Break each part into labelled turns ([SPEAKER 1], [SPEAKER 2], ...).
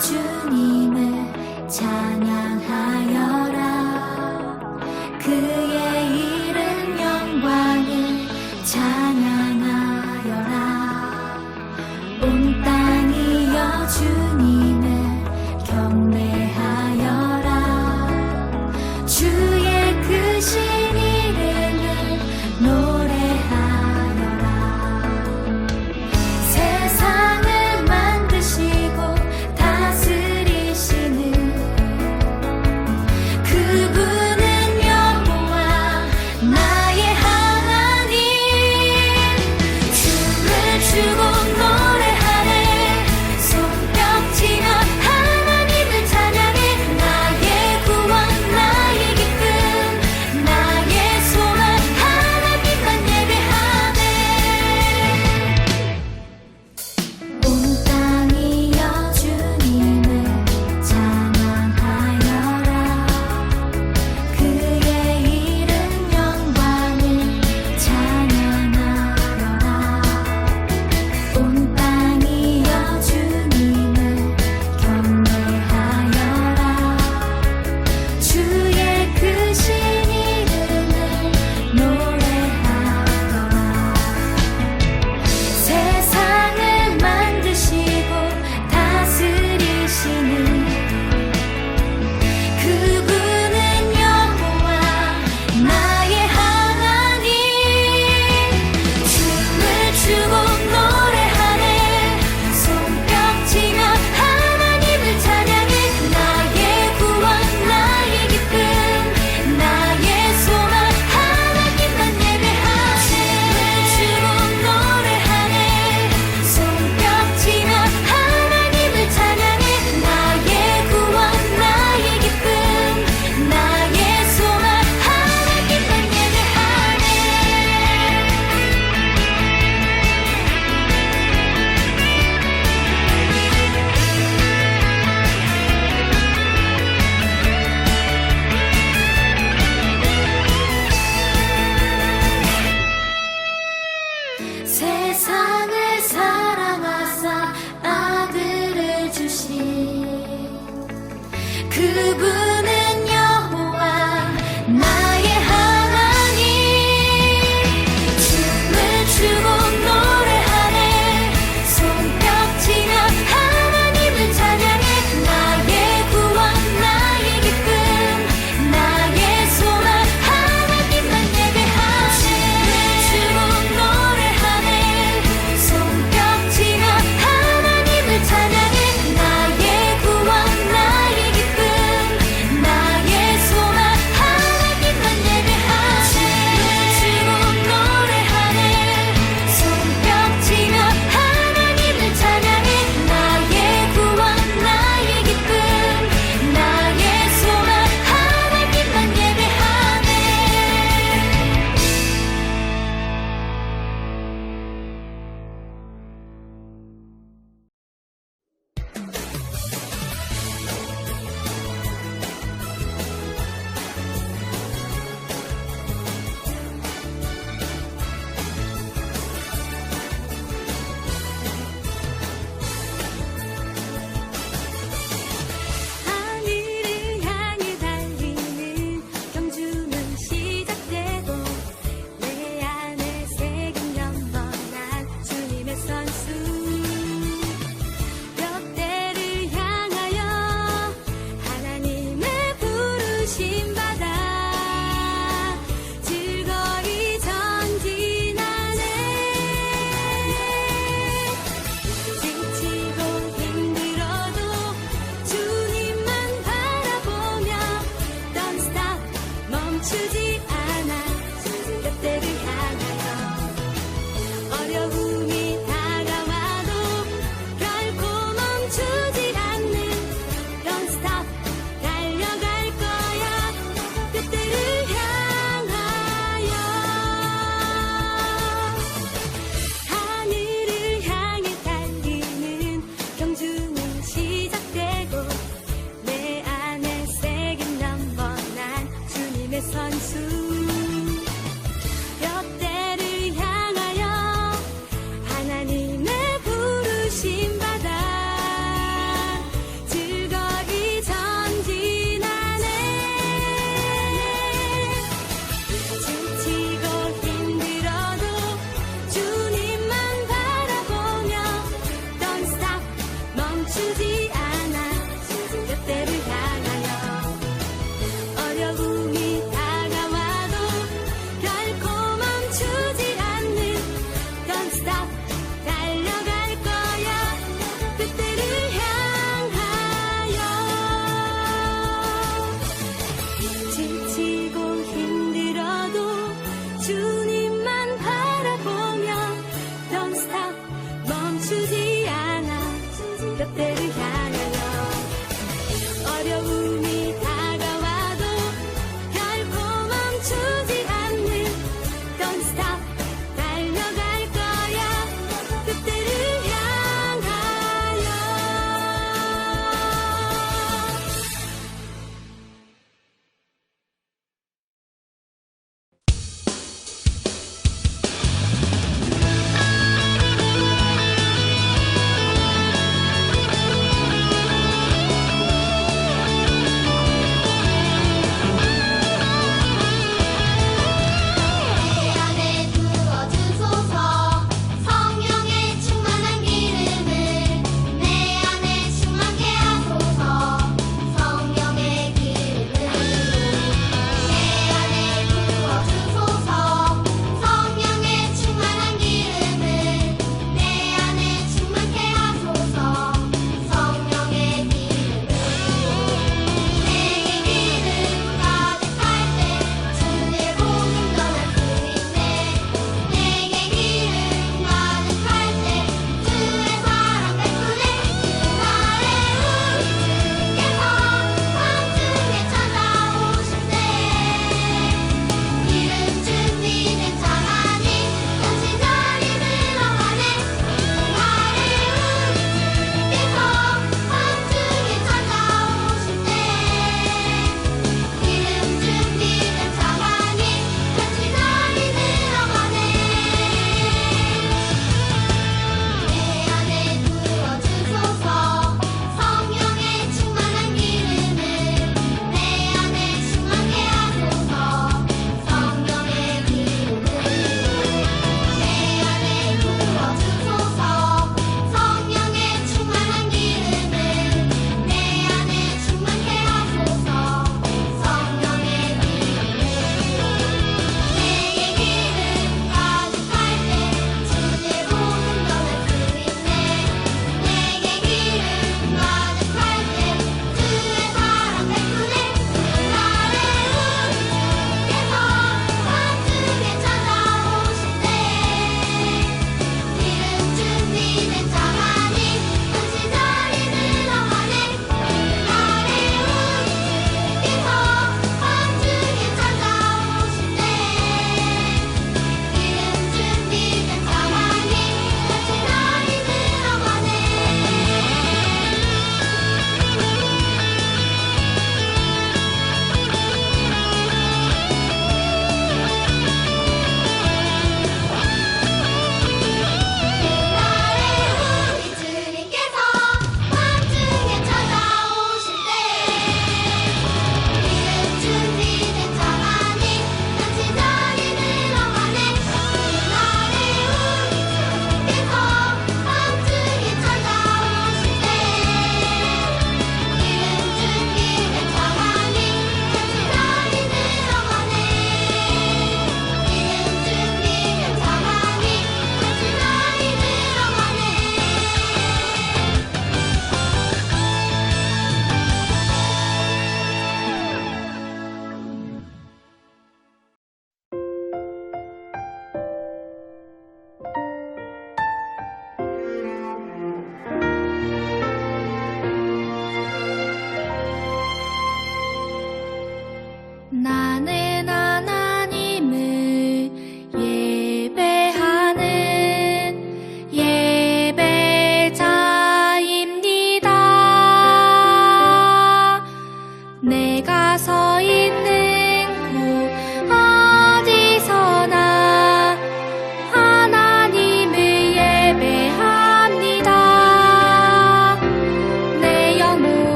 [SPEAKER 1] 주님을 찬양하여라. 그의 이름 영광을 찬양하여라. 온 땅이여 주님을 경배하여라. 주의 크신 이름을 노래하여라. 세상을 만드시고 다스리시는 그분은 여호와 나의 하나님. 춤을 추고 노래하네. 손뼉치며 하나님을 찬양해. 나의 구원 나의 기쁨 나의 소망 하나님만 예배하네. 온 땅이여 주님을 찬양하여라. 그의 이름 영광을 찬양하여라. 온 땅이여 주님을 경배하여라. 주의 크신 이름을 노래하여라. 세상을 만드시고 다스리시는 그분은 여호와 나의 하나님. 춤을 추고 노래하네. 손뼉치며 하나님을 찬양해. 나의 구원 나의 기쁨 나의 소망 하나님만 예배하네. 춤을 추고 노래하네. 손뼉치며 하나님을 찬양해. 나의 구원 나의 기쁨 나의 소망 하나님만 예배하네. 세상을 사랑하사 아들을 주신 그분은 여호와 나의 하나님. 춤을 추고 노래하네. 손뼉치며 하나님을 찬양해. 나의 구원 나의 기쁨 나의 소망 하나님만 예배하네. 춤을 추고 노래하네. 손뼉치며 하나님을 찬양해. 나의 구원 나의 기쁨 멈추지 않아 그때를 향하여 어려움이 다가와도 결코 멈추지 않는 Don't stop 달려갈 거야 그때를 향하여 지치고 힘들어도 주님만 바라보며 Don't stop 멈추지 않아 그때를 향해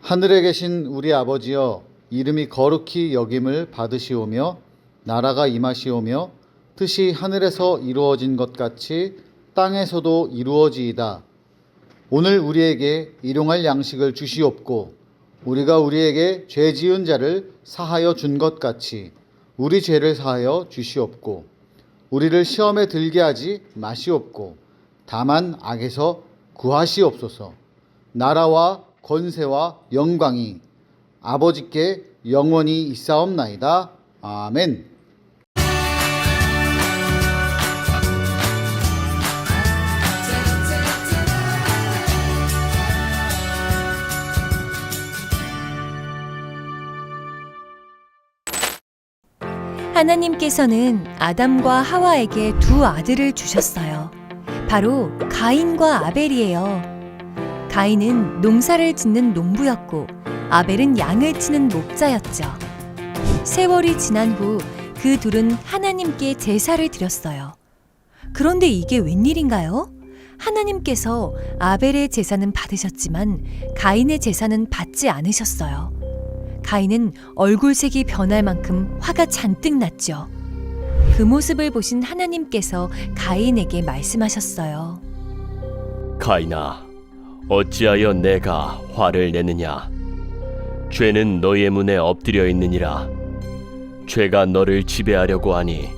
[SPEAKER 2] 하늘에 계신 우리 아버지여, 이름이 거룩히 여김을 받으시오며 나라가 임하시오며 뜻이 하늘에서 이루어진 것 같이 땅에서도 이루어지이다. 오늘 우리에게 일용할 양식을 주시옵고 우리가 우리에게 죄 지은 자를 사하여 준 것 같이 우리 죄를 사하여 주시옵고 우리를 시험에 들게 하지 마시옵고 다만 악에서 구하시옵소서. 나라와 권세와 영광이 아버지께 영원히 있사옵나이다. 아멘.
[SPEAKER 3] 하나님께서는 아담과 하와에게 두 아들을 주셨어요. 바로 가인과 아벨이에요. 가인은 농사를 짓는 농부였고 아벨은 양을 치는 목자였죠. 세월이 지난 후 그 둘은 하나님께 제사를 드렸어요. 그런데 이게 웬일인가요? 하나님께서 아벨의 제사는 받으셨지만 가인의 제사는 받지 않으셨어요. 가인은 얼굴색이 변할 만큼 화가 잔뜩 났죠. 그 모습을 보신 하나님께서 가인에게 말씀하셨어요.
[SPEAKER 4] 가인아, 어찌하여 내가 화를 내느냐? 죄는 너의 문에 엎드려 있느니라. 죄가 너를 지배하려고 하니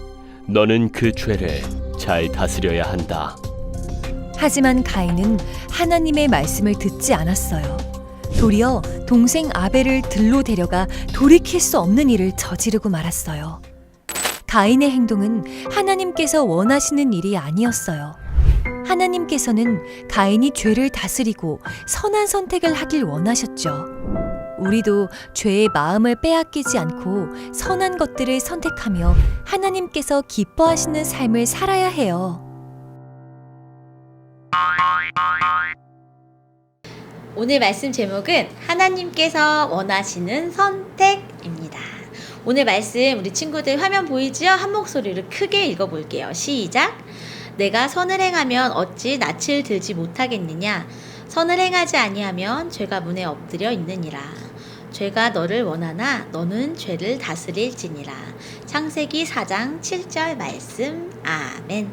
[SPEAKER 4] 너는 그 죄를 잘 다스려야 한다.
[SPEAKER 3] 하지만 가인은 하나님의 말씀을 듣지 않았어요. 도리어 동생 아벨을 들로 데려가 돌이킬 수 없는 일을 저지르고 말았어요. 가인의 행동은 하나님께서 원하시는 일이 아니었어요. 하나님께서는 가인이 죄를 다스리고 선한 선택을 하길 원하셨죠. 우리도 죄의 마음을 빼앗기지 않고 선한 것들을 선택하며 하나님께서 기뻐하시는 삶을 살아야 해요.
[SPEAKER 5] 오늘 말씀 제목은 하나님께서 원하시는 선택입니다. 오늘 말씀 우리 친구들 화면 보이지요? 한 목소리로 크게 읽어볼게요. 시작! 내가 선을 행하면 어찌 낯을 들지 못하겠느냐? 선을 행하지 아니하면 죄가 문에 엎드려 있느니라. 죄가 너를 원하나 너는 죄를 다스릴지니라. 창세기 4장 7절 말씀. 아멘.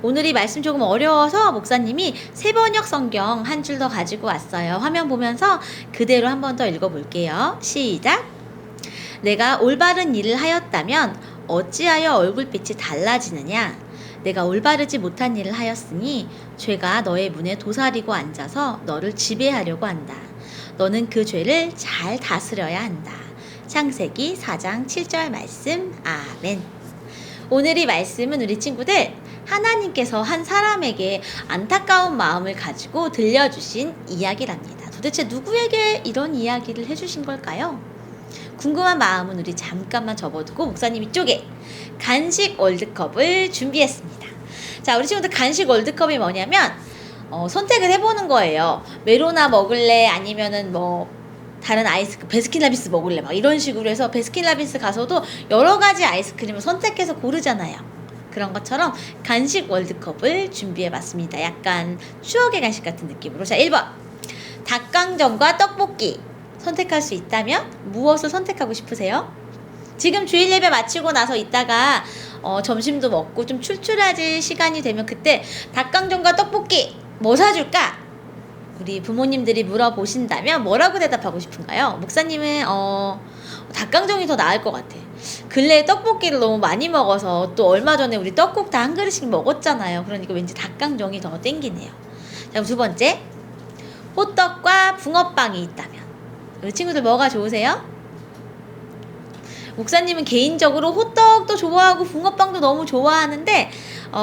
[SPEAKER 5] 오늘 이 말씀 조금 어려워서 목사님이 새번역 성경 한 줄 더 가지고 왔어요. 화면 보면서 그대로 한 번 더 읽어볼게요. 시작! 내가 올바른 일을 하였다면 어찌하여 얼굴빛이 달라지느냐? 내가 올바르지 못한 일을 하였으니 죄가 너의 문에 도사리고 앉아서 너를 지배하려고 한다. 너는 그 죄를 잘 다스려야 한다. 창세기 4장 7절 말씀. 아멘. 오늘 이 말씀은 우리 친구들 하나님께서 한 사람에게 안타까운 마음을 가지고 들려주신 이야기랍니다. 도대체 누구에게 이런 이야기를 해주신 걸까요? 궁금한 마음은 우리 잠깐만 접어두고 목사님 이쪽에 간식 월드컵을 준비했습니다. 자, 우리 친구들 간식 월드컵이 뭐냐면 선택을 해보는 거예요. 메로나 먹을래? 아니면은 다른 아이스크림, 베스킨라빈스 먹을래? 막 이런 식으로 해서 베스킨라빈스 가서도 여러 가지 아이스크림을 선택해서 고르잖아요. 그런 것처럼 간식 월드컵을 준비해봤습니다. 약간 추억의 간식 같은 느낌으로. 자, 1번. 닭강정과 떡볶이. 선택할 수 있다면 무엇을 선택하고 싶으세요? 지금 주일 예배 마치고 나서 이따가 점심도 먹고 좀 출출해질 시간이 되면 그때 닭강정과 떡볶이 뭐 사줄까? 우리 부모님들이 물어보신다면 뭐라고 대답하고 싶은가요? 목사님은 닭강정이 더 나을 것 같아. 근래에 떡볶이를 너무 많이 먹어서 또 얼마 전에 우리 떡국 다 한 그릇씩 먹었잖아요. 그러니까 왠지 닭강정이 더 땡기네요. 자, 그럼 두 번째. 호떡과 붕어빵이 있다면 우리 친구들 뭐가 좋으세요? 목사님은 개인적으로 호떡도 좋아하고 붕어빵도 너무 좋아하는데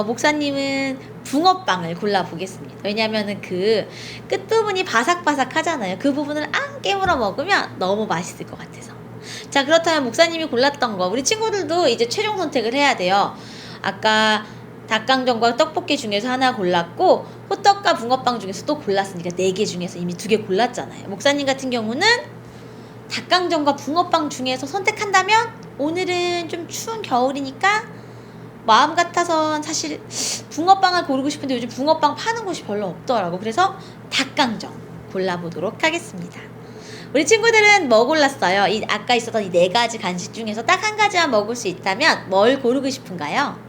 [SPEAKER 5] 목사님은 붕어빵을 골라보겠습니다. 왜냐하면 그 끝부분이 바삭바삭 하잖아요. 그 부분을 깨물어 먹으면 너무 맛있을 것 같아서. 자, 그렇다면 목사님이 골랐던 거 우리 친구들도 이제 최종 선택을 해야 돼요. 아까 닭강정과 떡볶이 중에서 하나 골랐고 호떡과 붕어빵 중에서 또 골랐으니까 4개 중에서 이미 2개 골랐잖아요. 목사님 같은 경우는 닭강정과 붕어빵 중에서 선택한다면 오늘은 좀 추운 겨울이니까 마음 같아선 사실 붕어빵을 고르고 싶은데 요즘 붕어빵 파는 곳이 별로 없더라고. 그래서 닭강정 골라보도록 하겠습니다. 우리 친구들은 뭐 골랐어요? 이 아까 있었던 이 4가지 간식 중에서 딱 한 가지만 먹을 수 있다면 뭘 고르고 싶은가요?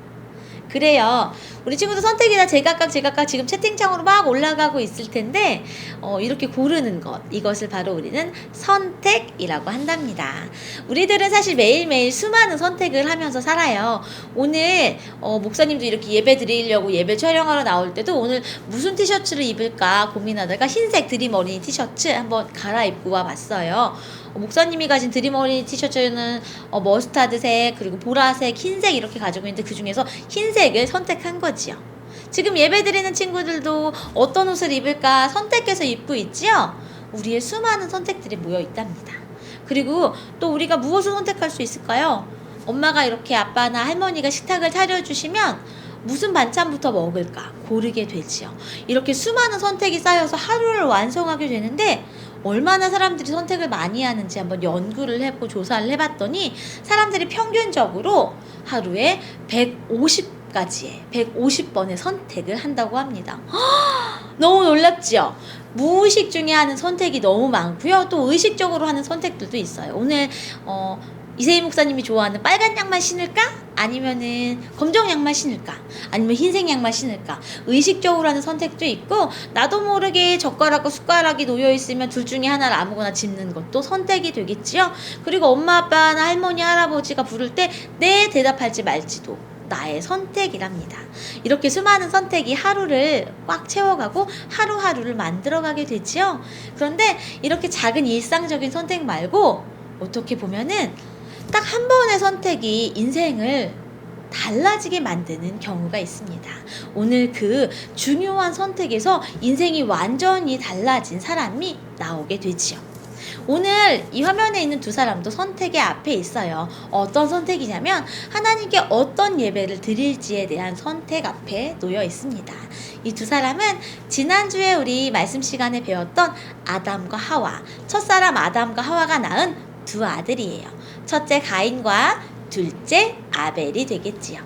[SPEAKER 5] 그래요. 우리 친구들 선택이 다 제각각 지금 채팅창으로 막 올라가고 있을 텐데 이렇게 고르는 것, 이것을 바로 우리는 선택이라고 한답니다. 우리들은 사실 매일매일 수많은 선택을 하면서 살아요. 오늘 목사님도 이렇게 예배 드리려고 예배 촬영하러 나올 때도 오늘 무슨 티셔츠를 입을까 고민하다가 흰색 드림 어린이 티셔츠 한번 갈아입고 와봤어요. 목사님이 가진 드림 어린이 티셔츠는 머스타드색, 그리고 보라색, 흰색 이렇게 가지고 있는데 그 중에서 흰색을 선택한 거지요. 지금 예배 드리는 친구들도 어떤 옷을 입을까 선택해서 입고 있지요. 우리의 수많은 선택들이 모여 있답니다. 그리고 또 우리가 무엇을 선택할 수 있을까요? 엄마가 이렇게 아빠나 할머니가 식탁을 차려주시면 무슨 반찬부터 먹을까 고르게 되지요. 이렇게 수많은 선택이 쌓여서 하루를 완성하게 되는데 얼마나 사람들이 선택을 많이 하는지 한번 연구를 해보고 조사를 해봤더니 사람들이 평균적으로 하루에 150가지의 150번의 선택을 한다고 합니다. 너무 놀랍지요? 무의식 중에 하는 선택이 너무 많고요. 또 의식적으로 하는 선택들도 있어요. 오늘 이세희 목사님이 좋아하는 빨간 양말 신을까? 아니면은 검정 양말 신을까? 아니면 흰색 양말 신을까? 의식적으로 하는 선택도 있고 나도 모르게 젓가락과 숟가락이 놓여 있으면 둘 중에 하나를 아무거나 짚는 것도 선택이 되겠지요. 그리고 엄마 아빠나 할머니 할아버지가 부를 때 네 대답할지 말지도 나의 선택이랍니다. 이렇게 수많은 선택이 하루를 꽉 채워가고 하루하루를 만들어가게 되지요. 그런데 이렇게 작은 일상적인 선택 말고 어떻게 보면은 딱 한 번의 선택이 인생을 달라지게 만드는 경우가 있습니다. 오늘 그 중요한 선택에서 인생이 완전히 달라진 사람이 나오게 되지요. 오늘 이 화면에 있는 두 사람도 선택의 앞에 있어요. 어떤 선택이냐면 하나님께 어떤 예배를 드릴지에 대한 선택 앞에 놓여 있습니다. 이 두 사람은 지난주에 우리 말씀 시간에 배웠던 아담과 하와, 첫사람 아담과 하와가 낳은 두 아들이에요. 첫째 가인과 둘째 아벨이 되겠지요.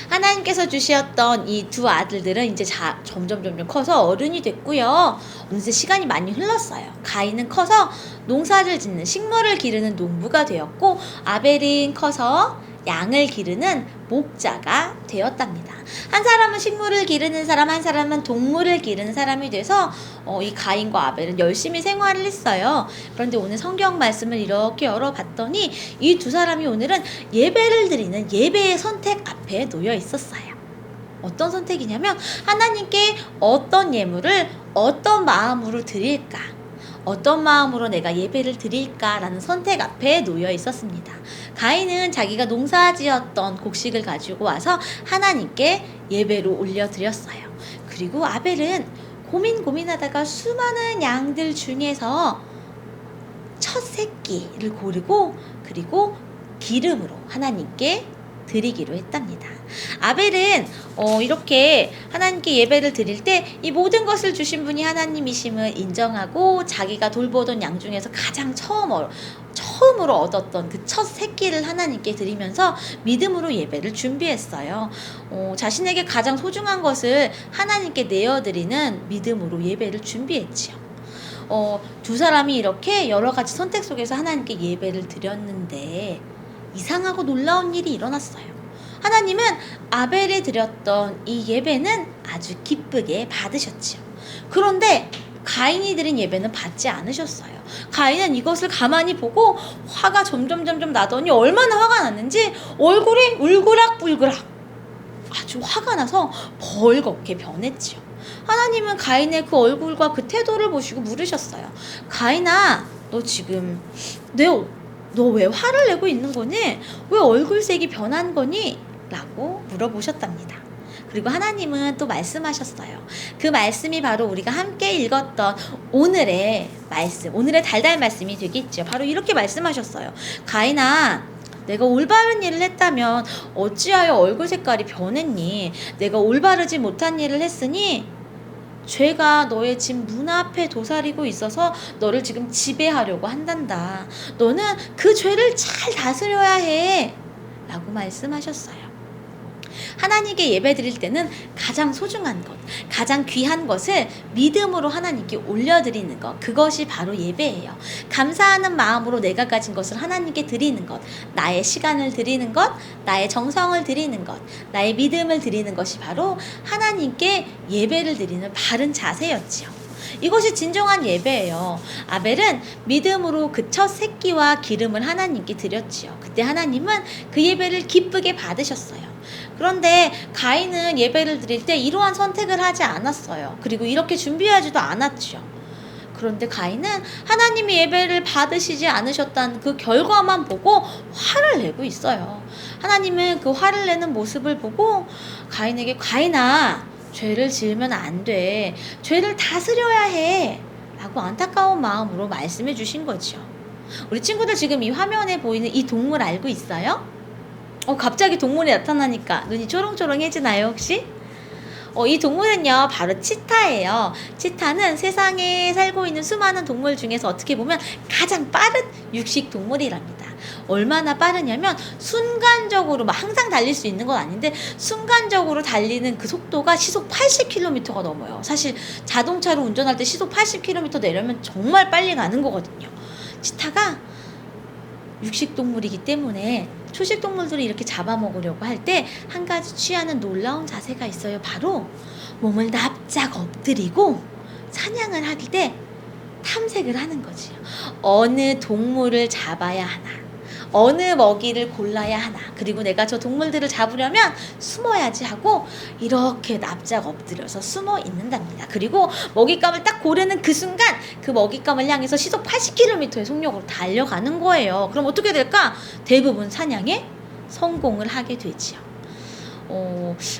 [SPEAKER 5] 하나님께서 주셨던 이 두 아들들은 이제 점점 커서 어른이 됐고요. 어느새 시간이 많이 흘렀어요. 가인은 커서 농사를 짓는 식물을 기르는 농부가 되었고 아벨은 커서 양을 기르는 목자가 되었답니다. 한 사람은 식물을 기르는 사람, 한 사람은 동물을 기르는 사람이 돼서 이 가인과 아벨은 열심히 생활을 했어요. 그런데 오늘 성경 말씀을 이렇게 열어봤더니 이 두 사람이 오늘은 예배를 드리는 예배의 선택 앞에 놓여 있었어요. 어떤 선택이냐면 하나님께 어떤 예물을 어떤 마음으로 드릴까, 어떤 마음으로 내가 예배를 드릴까라는 선택 앞에 놓여 있었습니다. 가인은 자기가 농사지었던 곡식을 가지고 와서 하나님께 예배로 올려드렸어요. 그리고 아벨은 고민하다가 수많은 양들 중에서 첫 새끼를 고르고 그리고 기름으로 하나님께 드리기로 했답니다. 아벨은 이렇게 하나님께 예배를 드릴 때 이 모든 것을 주신 분이 하나님이심을 인정하고 자기가 돌보던 양 중에서 가장 처음으로 얻었던 그 첫 새끼를 하나님께 드리면서 믿음으로 예배를 준비했어요. 자신에게 가장 소중한 것을 하나님께 내어드리는 믿음으로 예배를 준비했지요. 두 사람이 이렇게 여러 가지 선택 속에서 하나님께 예배를 드렸는데 이상하고 놀라운 일이 일어났어요. 하나님은 아벨에 드렸던 이 예배는 아주 기쁘게 받으셨지요. 그런데 가인이 드린 예배는 받지 않으셨어요. 가인은 이것을 가만히 보고 화가 점점 나더니 얼마나 화가 났는지 얼굴이 울그락불그락 아주 화가 나서 벌겋게 변했지요. 하나님은 가인의 그 얼굴과 그 태도를 보시고 물으셨어요. 가인아, 너 지금 너 왜 화를 내고 있는 거니? 왜 얼굴색이 변한 거니? 라고 물어보셨답니다. 그리고 하나님은 또 말씀하셨어요. 그 말씀이 바로 우리가 함께 읽었던 오늘의 말씀, 오늘의 달달 말씀이 되겠죠. 바로 이렇게 말씀하셨어요. 가인아, 내가 올바른 일을 했다면 어찌하여 얼굴 색깔이 변했니? 내가 올바르지 못한 일을 했으니 죄가 너의 집 문 앞에 도사리고 있어서 너를 지금 지배하려고 한단다. 너는 그 죄를 잘 다스려야 해. 라고 말씀하셨어요. 하나님께 예배 드릴 때는 가장 소중한 것, 가장 귀한 것을 믿음으로 하나님께 올려드리는 것, 그것이 바로 예배예요. 감사하는 마음으로 내가 가진 것을 하나님께 드리는 것, 나의 시간을 드리는 것, 나의 정성을 드리는 것, 나의 믿음을 드리는 것이 바로 하나님께 예배를 드리는 바른 자세였지요. 이것이 진정한 예배예요. 아벨은 믿음으로 그 첫 새끼와 기름을 하나님께 드렸지요. 그때 하나님은 그 예배를 기쁘게 받으셨어요. 그런데 가인은 예배를 드릴 때 이러한 선택을 하지 않았어요. 그리고 이렇게 준비하지도 않았죠. 그런데 가인은 하나님이 예배를 받으시지 않으셨다는 그 결과만 보고 화를 내고 있어요. 하나님은 그 화를 내는 모습을 보고 가인에게, 가인아, 죄를 지으면 안 돼. 죄를 다스려야 해. 라고 안타까운 마음으로 말씀해 주신 거죠. 우리 친구들 지금 이 화면에 보이는 이 동물 알고 있어요? 갑자기 동물이 나타나니까 눈이 초롱초롱해지나요, 혹시? 이 동물은요, 바로 치타예요. 치타는 세상에 살고 있는 수많은 동물 중에서 어떻게 보면 가장 빠른 육식 동물이랍니다. 얼마나 빠르냐면 순간적으로, 막 항상 달릴 수 있는 건 아닌데 순간적으로 달리는 그 속도가 시속 80km가 넘어요. 사실 자동차로 운전할 때 시속 80km 내려면 정말 빨리 가는 거거든요. 치타가 육식동물이기 때문에 초식동물들을 이렇게 잡아먹으려고 할 때 한 가지 취하는 놀라운 자세가 있어요. 바로 몸을 납작 엎드리고 사냥을 할 때 탐색을 하는 거지요. 어느 동물을 잡아야 하나, 어느 먹이를 골라야 하나, 그리고 내가 저 동물들을 잡으려면 숨어야지 하고 이렇게 납작 엎드려서 숨어 있는답니다. 그리고 먹잇감을 딱 고르는 그 순간 그 먹잇감을 향해서 시속 80km의 속력으로 달려가는 거예요. 그럼 어떻게 될까? 대부분 사냥에 성공을 하게 되지요.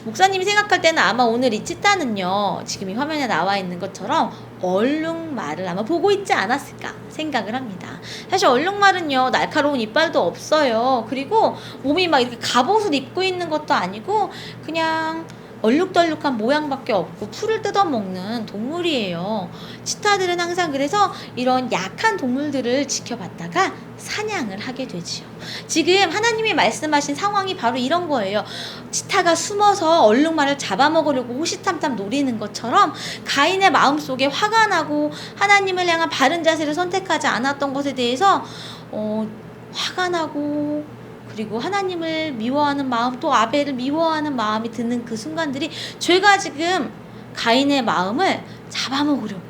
[SPEAKER 5] 목사님이 생각할 때는 아마 오늘 이 치타는요, 지금 이 화면에 나와 있는 것처럼 얼룩말을 아마 보고 있지 않았을까 생각을 합니다. 사실 얼룩말은요, 날카로운 이빨도 없어요. 그리고 몸이 막 이렇게 갑옷을 입고 있는 것도 아니고 그냥 얼룩덜룩한 모양밖에 없고 풀을 뜯어먹는 동물이에요. 치타들은 항상 그래서 이런 약한 동물들을 지켜봤다가 사냥을 하게 되지요. 지금 하나님이 말씀하신 상황이 바로 이런 거예요. 치타가 숨어서 얼룩말을 잡아먹으려고 호시탐탐 노리는 것처럼 가인의 마음속에 화가 나고 하나님을 향한 바른 자세를 선택하지 않았던 것에 대해서 화가 나고, 그리고 하나님을 미워하는 마음, 또 아벨을 미워하는 마음이 드는 그 순간들이 죄가 지금 가인의 마음을 잡아먹으려고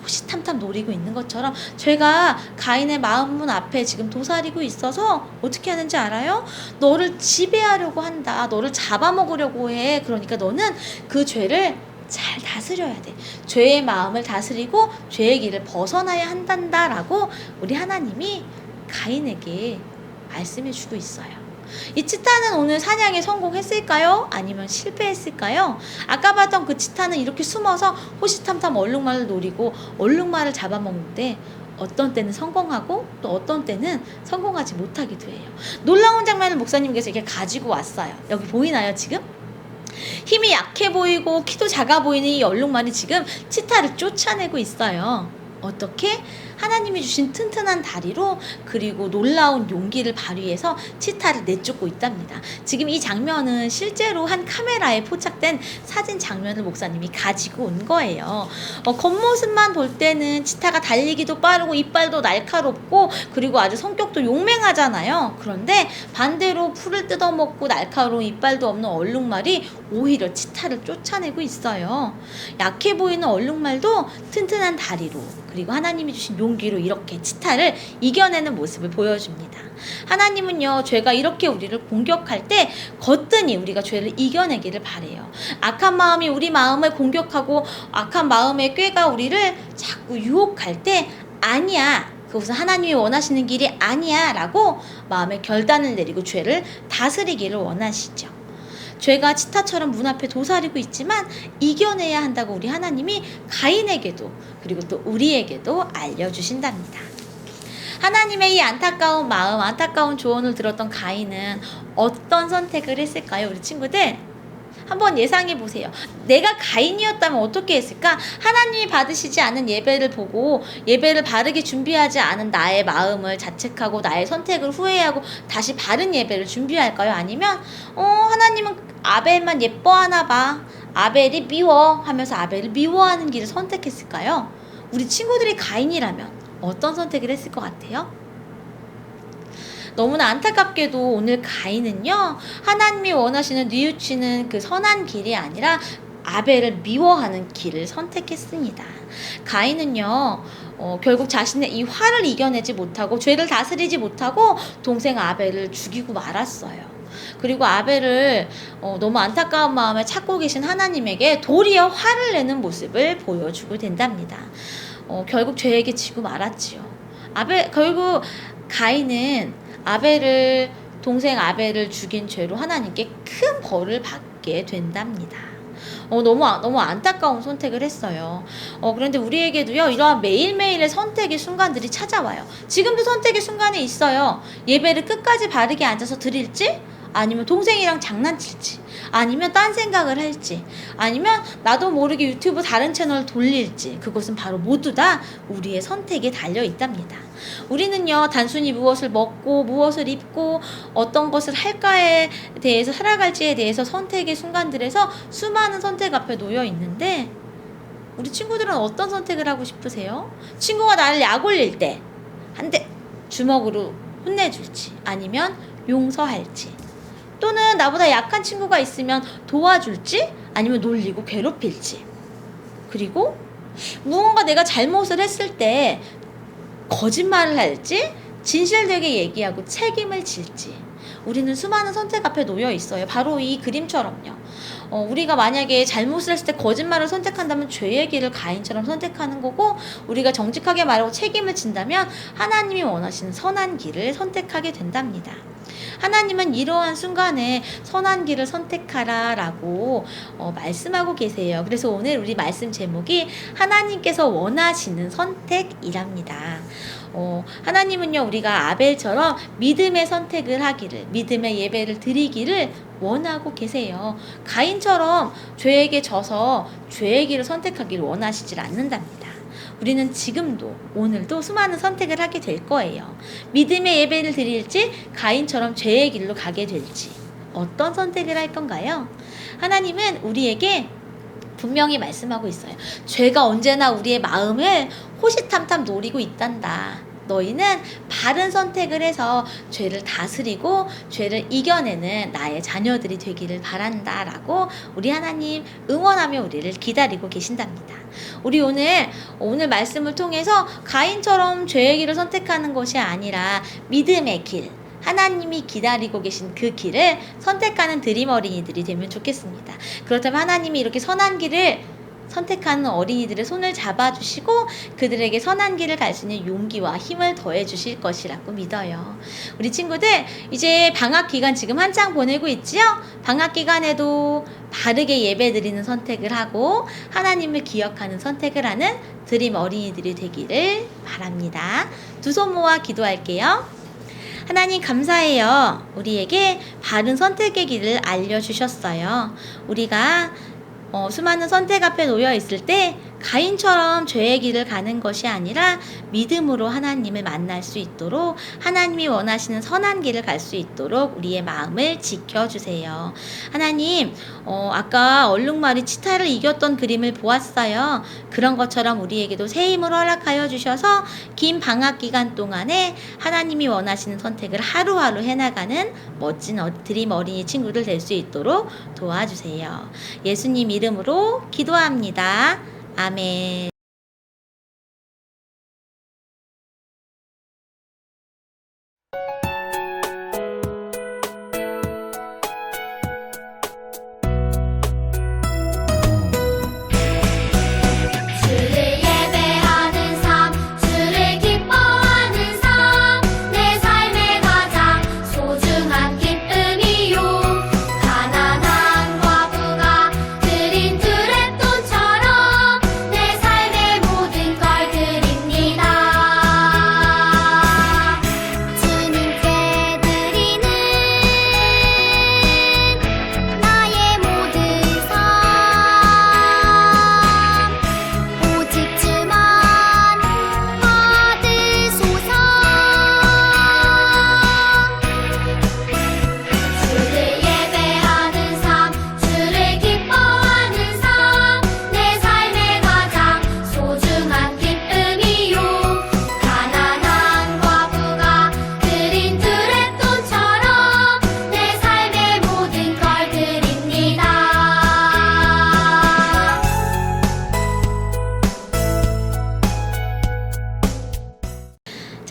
[SPEAKER 5] 호시탐탐 노리고 있는 것처럼 죄가 가인의 마음 앞에 지금 도사리고 있어서 어떻게 하는지 알아요? 너를 지배하려고 한다. 너를 잡아먹으려고 해. 그러니까 너는 그 죄를 잘 다스려야 돼. 죄의 마음을 다스리고 죄의 길을 벗어나야 한단다라고 우리 하나님이 가인에게 말씀해주고 있어요. 이 치타는 오늘 사냥에 성공했을까요? 아니면 실패했을까요? 아까 봤던 그 치타는 이렇게 숨어서 호시탐탐 얼룩말을 노리고 얼룩말을 잡아먹는데 어떤 때는 성공하고 또 어떤 때는 성공하지 못하기도 해요. 놀라운 장면을 목사님께서 이렇게 가지고 왔어요. 여기 보이나요, 지금? 힘이 약해 보이고 키도 작아 보이는 이 얼룩말이 지금 치타를 쫓아내고 있어요. 어떻게? 하나님이 주신 튼튼한 다리로, 그리고 놀라운 용기를 발휘해서 치타를 내쫓고 있답니다. 지금 이 장면은 실제로 한 카메라에 포착된 사진 장면을 목사님이 가지고 온 거예요. 겉모습만 볼 때는 치타가 달리기도 빠르고 이빨도 날카롭고 그리고 아주 성격도 용맹하잖아요. 그런데 반대로 풀을 뜯어먹고 날카로운 이빨도 없는 얼룩말이 오히려 치타를 쫓아내고 있어요. 약해 보이는 얼룩말도 튼튼한 다리로, 그리고 하나님이 주신 용기로 이렇게 치타를 이겨내는 모습을 보여줍니다. 하나님은요, 죄가 이렇게 우리를 공격할 때 거뜬히 우리가 죄를 이겨내기를 바래요. 악한 마음이 우리 마음을 공격하고 악한 마음의 꾀가 우리를 자꾸 유혹할 때 아니야, 그것은 하나님이 원하시는 길이 아니야 라고 마음의 결단을 내리고 죄를 다스리기를 원하시죠. 죄가 치타처럼 문 앞에 도사리고 있지만 이겨내야 한다고 우리 하나님이 가인에게도 그리고 또 우리에게도 알려주신답니다. 하나님의 이 안타까운 마음, 안타까운 조언을 들었던 가인은 어떤 선택을 했을까요, 우리 친구들? 한번 예상해 보세요. 내가 가인이었다면 어떻게 했을까? 하나님이 받으시지 않은 예배를 보고 예배를 바르게 준비하지 않은 나의 마음을 자책하고 나의 선택을 후회하고 다시 바른 예배를 준비할까요? 아니면 하나님은 아벨만 예뻐하나 봐. 아벨이 미워 하면서 아벨을 미워하는 길을 선택했을까요? 우리 친구들이 가인이라면 어떤 선택을 했을 것 같아요? 너무나 안타깝게도 오늘 가인은요, 하나님이 원하시는 뉘우치는 그 선한 길이 아니라 아벨을 미워하는 길을 선택했습니다. 가인은요, 결국 자신의 이 화를 이겨내지 못하고 죄를 다스리지 못하고 동생 아벨을 죽이고 말았어요. 그리고 아벨을 너무 안타까운 마음에 찾고 계신 하나님에게 도리어 화를 내는 모습을 보여주고 된답니다. 결국 죄에게 지고 말았지요. 결국 가인은 동생 아벨을 죽인 죄로 하나님께 큰 벌을 받게 된답니다. 너무 안타까운 선택을 했어요. 그런데 우리에게도요, 이러한 매일매일의 선택의 순간들이 찾아와요. 지금도 선택의 순간이 있어요. 예배를 끝까지 바르게 앉아서 드릴지, 아니면 동생이랑 장난칠지, 아니면 딴 생각을 할지, 아니면 나도 모르게 유튜브 다른 채널을 돌릴지, 그것은 바로 모두 다 우리의 선택에 달려 있답니다. 우리는요, 단순히 무엇을 먹고 무엇을 입고 어떤 것을 할까에 대해서, 살아갈지에 대해서 선택의 순간들에서 수많은 선택 앞에 놓여 있는데, 우리 친구들은 어떤 선택을 하고 싶으세요? 친구가 나를 약 올릴 때 한 대 주먹으로 혼내줄지, 아니면 용서할지, 또는 나보다 약한 친구가 있으면 도와줄지, 아니면 놀리고 괴롭힐지, 그리고 무언가 내가 잘못을 했을 때 거짓말을 할지, 진실되게 얘기하고 책임을 질지, 우리는 수많은 선택 앞에 놓여 있어요. 바로 이 그림처럼요. 우리가 만약에 잘못을 했을 때 거짓말을 선택한다면 죄의 길을 가인처럼 선택하는 거고, 우리가 정직하게 말하고 책임을 진다면 하나님이 원하시는 선한 길을 선택하게 된답니다. 하나님은 이러한 순간에 선한 길을 선택하라 라고 말씀하고 계세요. 그래서 오늘 우리 말씀 제목이 하나님께서 원하시는 선택이랍니다. 하나님은요, 우리가 아벨처럼 믿음의 선택을 하기를, 믿음의 예배를 드리기를 원하고 계세요. 가인처럼 죄에게 져서 죄의 길을 선택하기를 원하시질 않는답니다. 우리는 지금도, 오늘도 수많은 선택을 하게 될 거예요. 믿음의 예배를 드릴지, 가인처럼 죄의 길로 가게 될지, 어떤 선택을 할 건가요? 하나님은 우리에게 분명히 말씀하고 있어요. 죄가 언제나 우리의 마음을 호시탐탐 노리고 있단다. 너희는 바른 선택을 해서 죄를 다스리고 죄를 이겨내는 나의 자녀들이 되기를 바란다 라고 우리 하나님 응원하며 우리를 기다리고 계신답니다. 우리 오늘 말씀을 통해서 가인처럼 죄의 길을 선택하는 것이 아니라 믿음의 길, 하나님이 기다리고 계신 그 길을 선택하는 드림 어린이들이 되면 좋겠습니다. 그렇다면 하나님이 이렇게 선한 길을 선택하는 어린이들의 손을 잡아주시고 그들에게 선한 길을 갈 수 있는 용기와 힘을 더해 주실 것이라고 믿어요. 우리 친구들, 이제 방학 기간 지금 한창 보내고 있지요? 방학 기간에도 바르게 예배 드리는 선택을 하고 하나님을 기억하는 선택을 하는 드림 어린이들이 되기를 바랍니다. 두 손 모아 기도할게요. 하나님 감사해요. 우리에게 바른 선택의 길을 알려주셨어요. 우리가 수많은 선택 앞에 놓여 있을 때 가인처럼 죄의 길을 가는 것이 아니라 믿음으로 하나님을 만날 수 있도록, 하나님이 원하시는 선한 길을 갈 수 있도록 우리의 마음을 지켜주세요. 하나님, 아까 얼룩말이 치타를 이겼던 그림을 보았어요. 그런 것처럼 우리에게도 새 힘을 허락하여 주셔서 긴 방학 기간 동안에 하나님이 원하시는 선택을 하루하루 해나가는 멋진 드림 어린이 친구들 될 수 있도록 도와주세요. 예수님 이름으로 기도합니다. 아멘.
[SPEAKER 1] 주를 예배하는 삶, 주를 기뻐하는 삶, 내 삶의 가장 소중한 기쁨이요. 가난한 과부가 드린 드랩돈처럼 내 삶의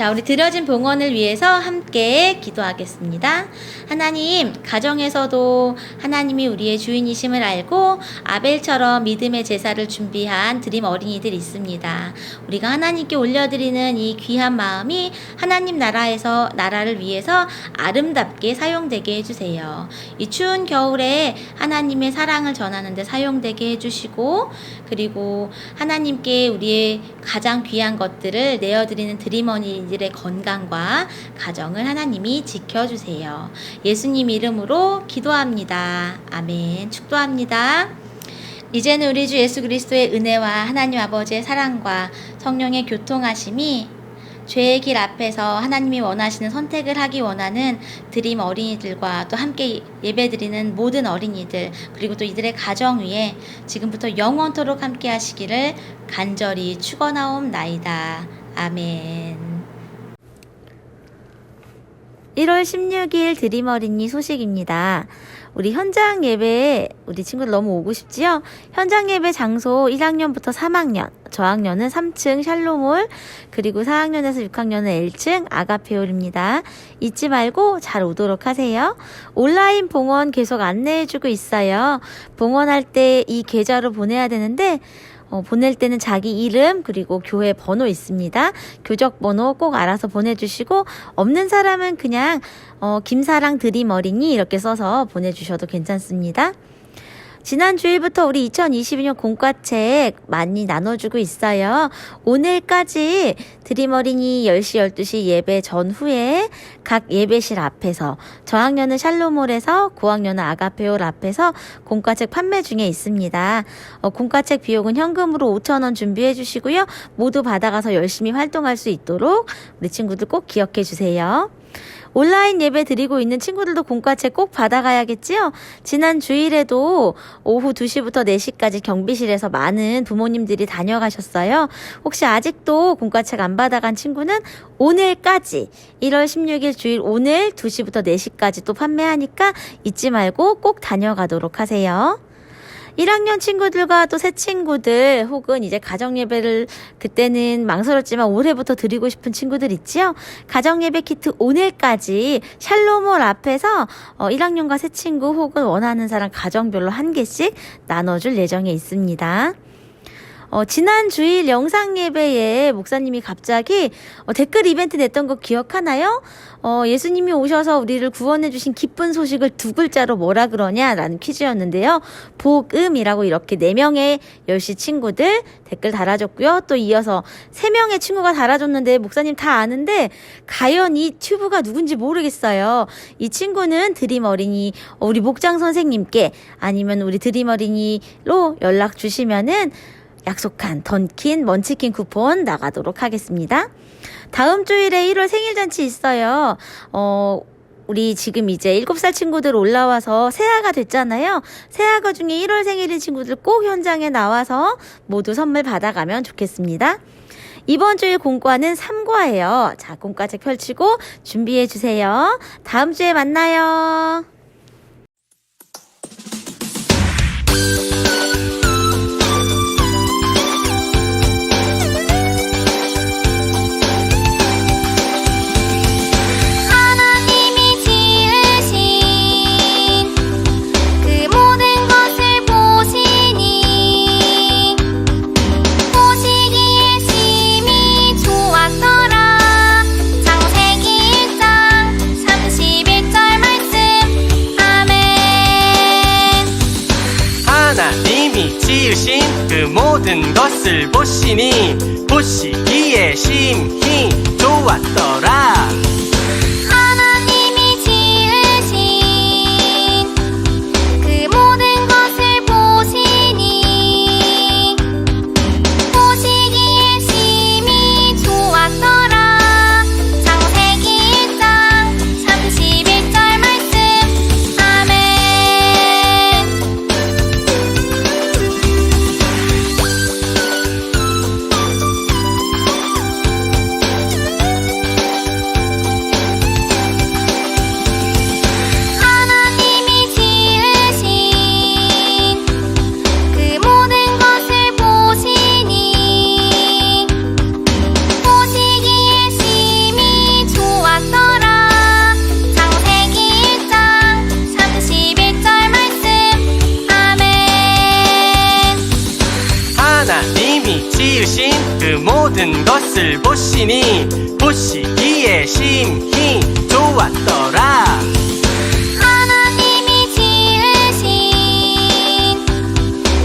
[SPEAKER 5] 자, 우리 드려진 봉헌을 위해서 함께 기도하겠습니다. 하나님, 가정에서도 하나님이 우리의 주인이심을 알고 아벨처럼 믿음의 제사를 준비한 드림 어린이들 있습니다. 우리가 하나님께 올려드리는 이 귀한 마음이 하나님 나라를 위해서 아름답게 사용되게 해주세요. 이 추운 겨울에 하나님의 사랑을 전하는 데 사용되게 해주시고, 그리고 하나님께 우리의 가장 귀한 것들을 내어드리는 드림 어린이들의 건강과 가정을 하나님이 지켜주세요. 예수님 이름으로 기도합니다. 아멘. 축도합니다. 이제는 우리 주 예수 그리스도의 은혜와 하나님 아버지의 사랑과 성령의 교통하심이 죄의 길 앞에서 하나님이 원하시는 선택을 하기 원하는 드림 어린이들과 또 함께 예배드리는 모든 어린이들, 그리고 또 이들의 가정 위에 지금부터 영원토록 함께 하시기를 간절히 축원하옵나이다. 아멘. 1월 16일 드림 어린이 소식입니다. 우리 현장 예배에 우리 친구들 너무 오고 싶지요? 현장 예배 장소 1학년부터 3학년, 저학년은 3층 샬롬홀, 그리고 4학년에서 6학년은 1층 아가페홀입니다. 잊지 말고 잘 오도록 하세요. 온라인 봉헌 계속 안내해주고 있어요. 봉헌할 때 이 계좌로 보내야 되는데 보낼 때는 자기 이름 그리고 교회 번호 있습니다. 교적 번호 꼭 알아서 보내주시고, 없는 사람은 그냥 김사랑 드림 어린이 이렇게 써서 보내주셔도 괜찮습니다. 지난 주일부터 우리 2022년 공과책 많이 나눠주고 있어요. 오늘까지 드림 어린이 10시, 12시 예배 전후에 각 예배실 앞에서, 저학년은 샬롬홀에서, 고학년은 아가페홀 앞에서 공과책 판매 중에 있습니다. 공과책 비용은 현금으로 5,000원 준비해 주시고요. 모두 받아가서 열심히 활동할 수 있도록 우리 친구들 꼭 기억해 주세요. 온라인 예배 드리고 있는 친구들도 공과책 꼭 받아가야겠지요? 지난 주일에도 오후 2시부터 4시까지 경비실에서 많은 부모님들이 다녀가셨어요. 혹시 아직도 공과책 안 받아간 친구는 오늘까지 1월 16일 주일 오늘 2시부터 4시까지 또 판매하니까 잊지 말고 꼭 다녀가도록 하세요. 1학년 친구들과 또 새 친구들, 혹은 이제 가정예배를 그때는 망설였지만 올해부터 드리고 싶은 친구들 있지요? 가정예배 키트 오늘까지 샬롬홀 앞에서 1학년과 새 친구 혹은 원하는 사람 가정별로 1개씩 나눠줄 예정에 있습니다. 지난 주일 영상 예배에 목사님이 갑자기 댓글 이벤트 냈던 거 기억하나요? 예수님이 오셔서 우리를 구원해 주신 기쁜 소식을 2글자로 뭐라 그러냐라는 퀴즈였는데요. 복음이라고 이렇게 4명의 10시 친구들 댓글 달아줬고요. 또 이어서 3명의 친구가 달아줬는데 목사님 다 아는데 과연 이 튜브가 누군지 모르겠어요. 이 친구는 드림 어린이 우리 목장 선생님께 아니면 우리 드림 어린이로 연락 주시면은 약속한 던킨 먼치킨 쿠폰 나가도록 하겠습니다. 다음 주일에 1월 생일잔치 있어요. 우리 지금 이제 7살 친구들 올라와서 새아가 됐잖아요. 새아가 중에 1월 생일인 친구들 꼭 현장에 나와서 모두 선물 받아가면 좋겠습니다. 이번 주일 공과는 3과예요. 자, 공과책 펼치고 준비해 주세요. 다음 주에 만나요.
[SPEAKER 6] 지으신 그 모든 것을 보시니 보시기에 심히 좋았더라.
[SPEAKER 1] 하나님이 지으신 그 모든 것을 보시니 보시기에 심히 좋았더라. 창세기 1장 31절 말씀. 아멘.
[SPEAKER 6] 그 모든 것을 보시니 보시기에 심히 좋았더라.
[SPEAKER 1] 하나님이 지으신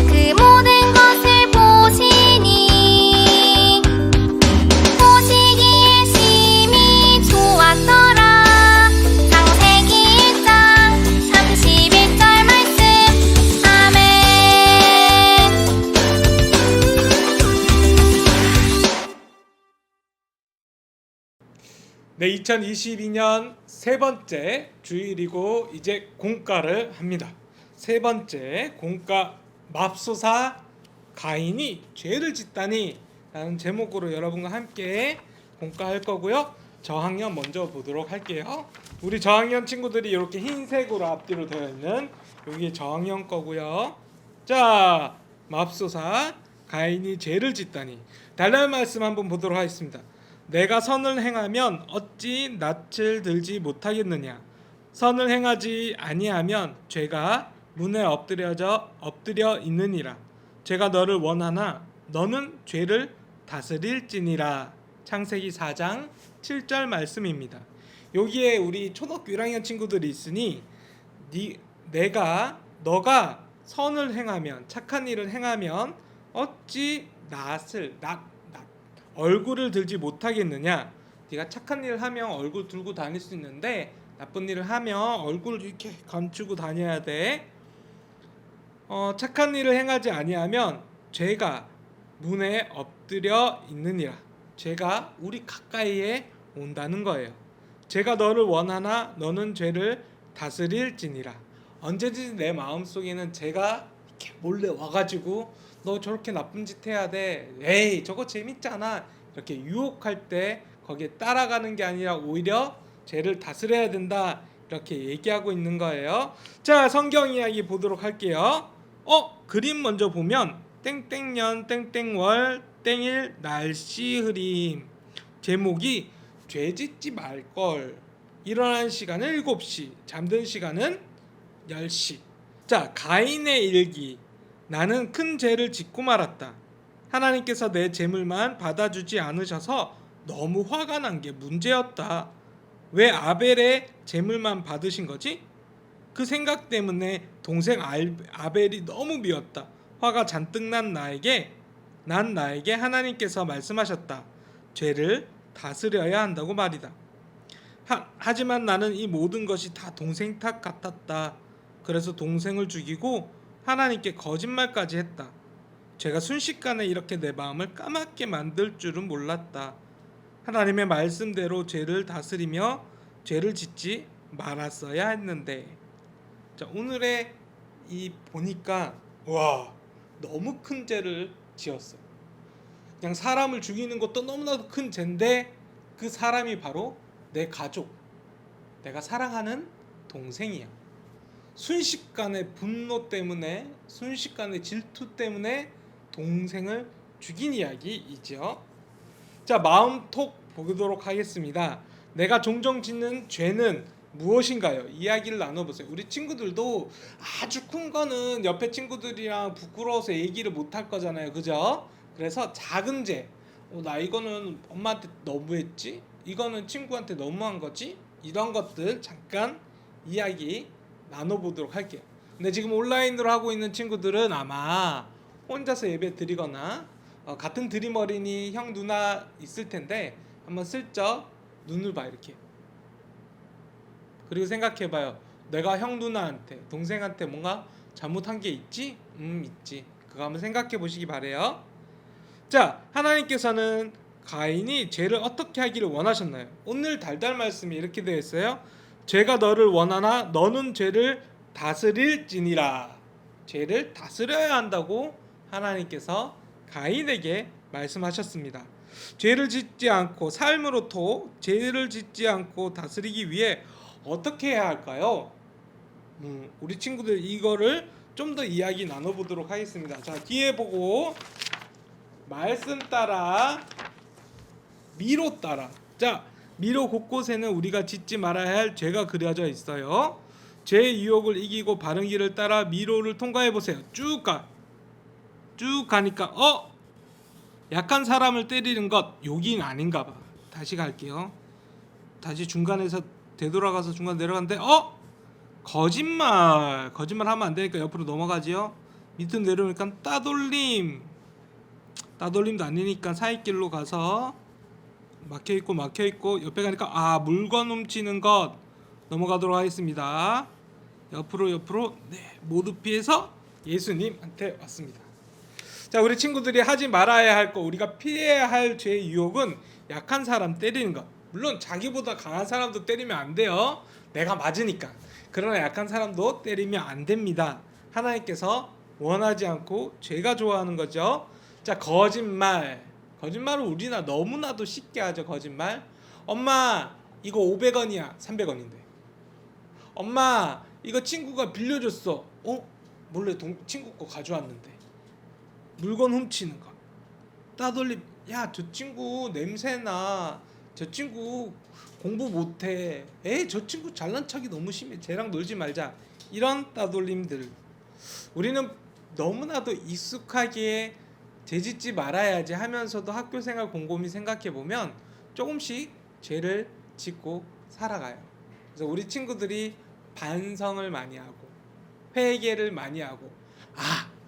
[SPEAKER 1] 그 모든 것을 보시니 보시기에 심히 좋았더라. 창세기 1장 31절 말씀. 아멘.
[SPEAKER 7] 네, 2022년 세 번째 주일이고 이제 공과를 합니다. 세 번째 공과 맙소사 가인이 죄를 짓다니 라는 제목으로 여러분과 함께 공과할 거고요. 저학년 먼저 보도록 할게요. 우리 저학년 친구들이 이렇게 흰색으로 앞뒤로 되어 있는 여기 저학년 거고요. 자, 맙소사 가인이 죄를 짓다니. 달라는 말씀 한번 보도록 하겠습니다. 내가 선을 행하면 어찌 낯을 들지 못하겠느냐. 선을 행하지 아니하면 죄가 문에 엎드려 있느니라. 죄가 너를 원하나 너는 죄를 다스릴지니라. 창세기 4장 7절 말씀입니다. 여기에 우리 초등학교 1학년 친구들이 있으니 너가 선을 행하면, 착한 일을 행하면 어찌 얼굴을 들지 못하겠느냐. 네가 착한 일을 하면 얼굴 들고 다닐 수 있는데 나쁜 일을 하면 얼굴을 이렇게 감추고 다녀야 돼. 착한 일을 행하지 아니하면 죄가 문에 엎드려 있느니라. 죄가 우리 가까이에 온다는 거예요. 죄가 너를 원하나 너는 죄를 다스릴지니라. 언제든지 내 마음속에는 죄가 이렇게 몰래 와가지고 너 저렇게 나쁜 짓 해야 돼. 에이, 저거 재밌잖아. 이렇게 유혹할 때 거기에 따라가는 게 아니라 오히려 죄를 다스려야 된다. 이렇게 얘기하고 있는 거예요. 자, 성경 이야기 보도록 할게요. 그림 먼저 보면 땡땡년 땡땡월 땡일 날씨 흐림. 제목이 죄 짓지 말걸. 일어나는 시간은 7시, 잠든 시간은 10시. 자, 가인의 일기. 나는 큰 죄를 짓고 말았다. 하나님께서 내 재물만 받아주지 않으셔서 너무 화가 난 게 문제였다. 왜 아벨의 재물만 받으신 거지? 그 생각 때문에 동생 아벨이 너무 미웠다. 화가 잔뜩 난 나에게 하나님께서 말씀하셨다. 죄를 다스려야 한다고 말이다. 하지만 나는 이 모든 것이 다 동생 탓 같았다. 그래서 동생을 죽이고 하나님께 거짓말까지 했다. 제가 순식간에 이렇게 내 마음을 까맣게 만들 줄은 몰랐다. 하나님의 말씀대로 죄를 다스리며 죄를 짓지 말았어야 했는데. 자, 오늘의 이 보니까 와, 너무 큰 죄를 지었어. 그냥 사람을 죽이는 것도 너무나도 큰 죄인데 그 사람이 바로 내 가족, 내가 사랑하는 동생이야. 순식간에 분노 때문에, 순식간에 질투 때문에 동생을 죽인 이야기이죠. 자, 마음톡 보도록 하겠습니다. 내가 종종 짓는 죄는 무엇인가요? 이야기를 나눠보세요. 우리 친구들도 아주 큰 거는 옆에 친구들이랑 부끄러워서 얘기를 못할 거잖아요. 그죠? 그래서 작은 죄, 나 이거는 엄마한테 너무했지? 이거는 친구한테 너무한 거지? 이런 것들 잠깐 이야기 나눠보도록 할게요. 근데 지금 온라인으로 하고 있는 친구들은 아마 혼자서 예배 드리거나 같은 드림 어린이 형 누나 있을 텐데 한번 슬쩍 눈을 봐, 이렇게. 그리고 생각해봐요. 내가 형 누나한테, 동생한테 뭔가 잘못한 게 있지? 있지. 그거 한번 생각해 보시기 바래요. 자, 하나님께서는 가인이 죄를 어떻게 하기를 원하셨나요? 오늘 달달 말씀이 이렇게 되어 있어요. 죄가 너를 원하나 너는 죄를 다스릴지니라. 죄를 다스려야 한다고 하나님께서 가인에게 말씀하셨습니다. 죄를 짓지 않고 삶으로부터 죄를 짓지 않고 다스리기 위해 어떻게 해야 할까요? 우리 친구들 이거를 좀 더 이야기 나눠보도록 하겠습니다. 자, 뒤에 보고 말씀 따라 미로 따라. 자, 미로 곳곳에는 우리가 짓지 말아야 할 죄가 그려져 있어요. 죄의 유혹을 이기고 바른 길을 따라 미로를 통과해 보세요. 쭉 가니까 약한 사람을 때리는 것 욕인 아닌가 봐. 다시 갈게요. 다시 중간에서 되돌아가서 중간 내려갔는데 거짓말 하면 안 되니까 옆으로 넘어가지요. 밑으로 내려오니까 따돌림도 아니니까 사이길로 가서 막혀있고 옆에 가니까 물건 훔치는 것 넘어가도록 하겠습니다. 옆으로 네, 모두 피해서 예수님한테 왔습니다. 자, 우리 친구들이 하지 말아야 할 거, 우리가 피해야 할 죄의 유혹은 약한 사람 때리는 것. 물론 자기보다 강한 사람도 때리면 안 돼요. 내가 맞으니까. 그러나 약한 사람도 때리면 안 됩니다. 하나님께서 원하지 않고 죄가 좋아하는 거죠. 자, 거짓말을 우리나 너무나도 쉽게 하죠. 거짓말. 엄마 이거 500원이야 300원인데. 엄마 이거 친구가 빌려줬어. 몰래 친구 거 가져왔는데. 물건 훔치는 거. 따돌림. 야, 저 친구 냄새나. 저 친구 공부 못해. 저 친구 잘난 척이 너무 심해. 쟤랑 놀지 말자. 이런 따돌림들. 우리는 너무나도 익숙하게 죄짓지 말아야지 하면서도 학교생활 곰곰이 생각해보면 조금씩 죄를 짓고 살아가요. 그래서 우리 친구들이 반성을 많이 하고 회개를 많이 하고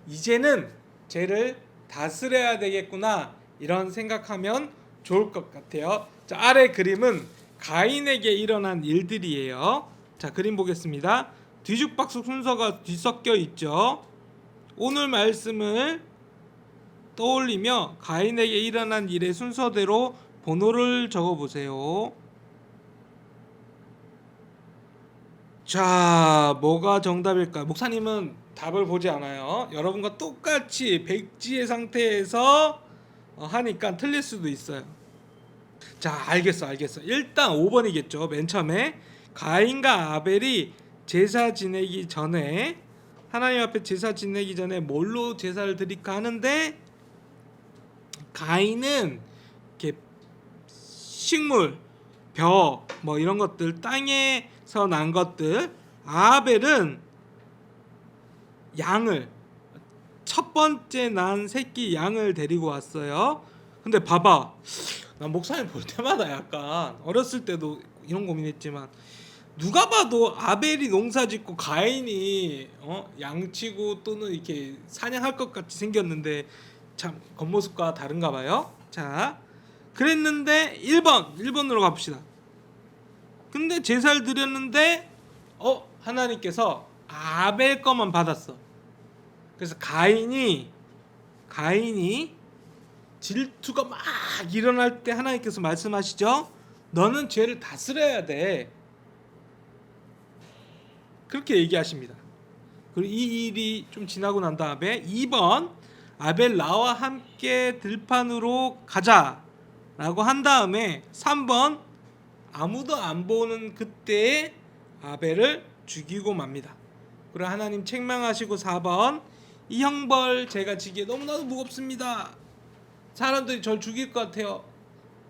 [SPEAKER 7] 이제는 죄를 다스려야 되겠구나 이런 생각하면 좋을 것 같아요. 자, 아래 그림은 가인에게 일어난 일들이에요. 자, 그림 보겠습니다. 뒤죽박죽 순서가 뒤섞여 있죠. 오늘 말씀을 떠올리며 가인에게 일어난 일의 순서대로 번호를 적어보세요. 자, 뭐가 정답일까요? 목사님은 답을 보지 않아요. 여러분과 똑같이 백지의 상태에서 하니까 틀릴 수도 있어요. 자, 알겠어. 일단 5번이겠죠. 맨 처음에 가인과 아벨이 제사 지내기 전에, 하나님 앞에 제사 지내기 전에 뭘로 제사를 드릴까 하는데, 가인은 이렇게 식물, 벼, 뭐 이런 것들, 땅에서 난 것들, 아벨은 양을, 첫 번째 난 새끼 양을 데리고 왔어요. 근데 봐봐, 난 목사님 볼 때마다 약간 어렸을 때도 이런 고민했지만, 누가 봐도 아벨이 농사짓고 가인이 양치고 또는 이렇게 사냥할 것 같이 생겼는데 참 겉모습과 다른가 봐요. 자, 그랬는데 1번으로 가봅시다. 근데 제사를 드렸는데 하나님께서 아벨 거만 받았어. 그래서 가인이 질투가 막 일어날 때 하나님께서 말씀하시죠. 너는 죄를 다스려야 돼. 그렇게 얘기하십니다. 그리고 이 일이 좀 지나고 난 다음에 2번 아벨 나와 함께 들판으로 가자라고 한 다음에 3번 아무도 안 보는 그때에 아벨을 죽이고 맙니다. 그리고 하나님 책망하시고 4번 이 형벌 제가 지기에 너무나도 무겁습니다. 사람들이 절 죽일 것 같아요.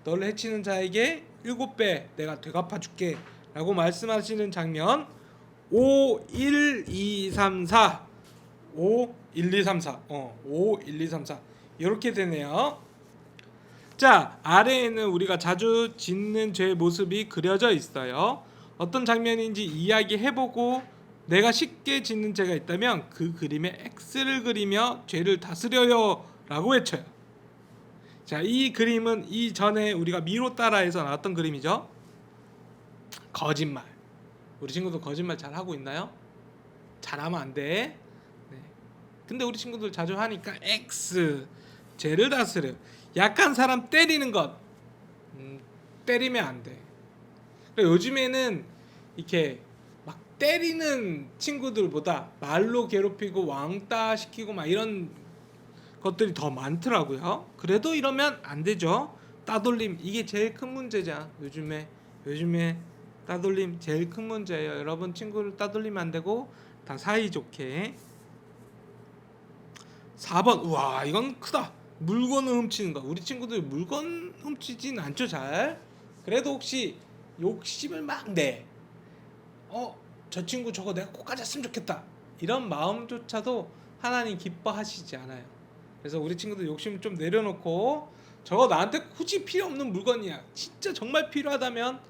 [SPEAKER 7] 너를 해치는 자에게 7배 내가 되갚아 줄게 라고 말씀하시는 장면 5, 1, 2, 3, 4 5, 1, 2, 3, 4 5, 1, 2, 3, 4 이렇게 되네요. 자, 아래에는 우리가 자주 짓는 죄의 모습이 그려져 있어요. 어떤 장면인지 이야기해보고 내가 쉽게 짓는 죄가 있다면 그 그림에 X를 그리며 죄를 다스려요 라고 외쳐요. 자, 이 그림은 이전에 우리가 미로 따라에서 나왔던 그림이죠. 거짓말. 우리 친구들 거짓말 잘하고 있나요? 잘하면 안 돼. 네. 근데 우리 친구들 자주 하니까 X. 죄를 다스려. 약한 사람 때리는 것. 때리면 안 돼. 그러니까 요즘에는 이렇게 막 때리는 친구들보다 말로 괴롭히고 왕따 시키고 막 이런 것들이 더 많더라고요. 그래도 이러면 안 되죠. 따돌림 이게 제일 큰 문제자. 요즘에 따돌림 제일 큰 문제예요. 여러분 친구를 따돌리면 안 되고 다 사이좋게. 4번 우와 이건 크다. 물건을 훔치는 거. 우리 친구들 물건 훔치진 않죠 잘. 그래도 혹시 욕심을 막 내. 저 친구 저거 내가 꼭 가졌으면 좋겠다. 이런 마음조차도 하나님 기뻐하시지 않아요. 그래서 우리 친구들 욕심을 좀 내려놓고 저거 나한테 굳이 필요 없는 물건이야. 진짜 정말 필요하다면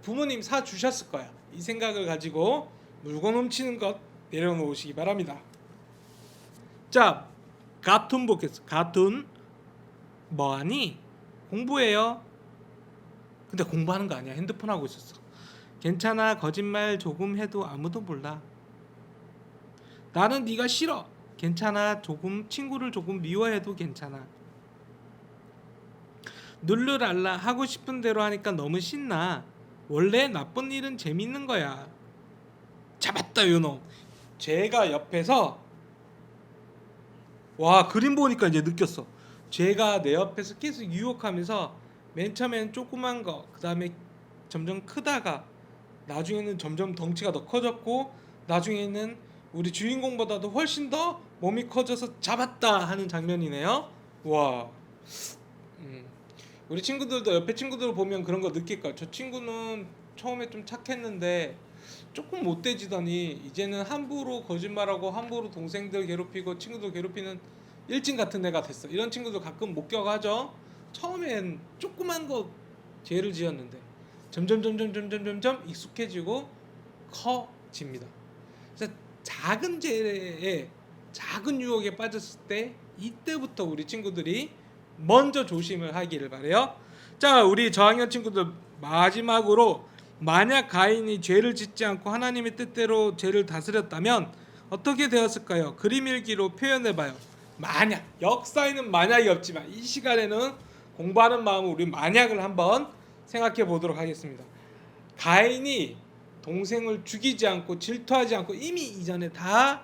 [SPEAKER 7] 부모님 사 주셨을 거야. 이 생각을 가지고 물건 훔치는 것 내려놓으시기 바랍니다. 자, 가툰 보겠어. 가툰 뭐하니? 공부해요. 근데 공부하는 거 아니야. 핸드폰 하고 있었어. 괜찮아. 거짓말 조금 해도 아무도 몰라. 나는 네가 싫어. 괜찮아. 조금 친구를 조금 미워해도 괜찮아. 룰루랄라 하고 싶은 대로 하니까 너무 신나. 원래 나쁜 일은 재밌는 거야. 잡았다 요놈. 제가 옆에서 와 그림 보니까 이제 느꼈어. 제가 내 옆에서 계속 유혹하면서 맨 처음에는 조그만 거, 그 다음에 점점 크다가 나중에는 점점 덩치가 더 커졌고 나중에는 우리 주인공보다도 훨씬 더 몸이 커져서 잡았다 하는 장면이네요. 와. 우리 친구들도 옆에 친구들 보면 그런 거 느낄 거야. 저 친구는 처음에 좀 착했는데 조금 못돼지더니 이제는 함부로 거짓말하고 함부로 동생들 괴롭히고 친구들 괴롭히는 일진 같은 애가 됐어. 이런 친구들 가끔 목격하죠. 처음엔 조그만 거 죄를 지었는데 점점 익숙해지고 커집니다. 그래서 작은 죄에 작은 유혹에 빠졌을 때 이때부터 우리 친구들이 먼저 조심을 하기를 바래요. 자, 우리 저학년 친구들 마지막으로 만약 가인이 죄를 짓지 않고 하나님의 뜻대로 죄를 다스렸다면 어떻게 되었을까요? 그림 일기로 표현해봐요. 만약, 역사에는 만약이 없지만 이 시간에는 공부하는 마음으로 우리 만약을 한번 생각해 보도록 하겠습니다. 가인이 동생을 죽이지 않고 질투하지 않고 이미 이전에 다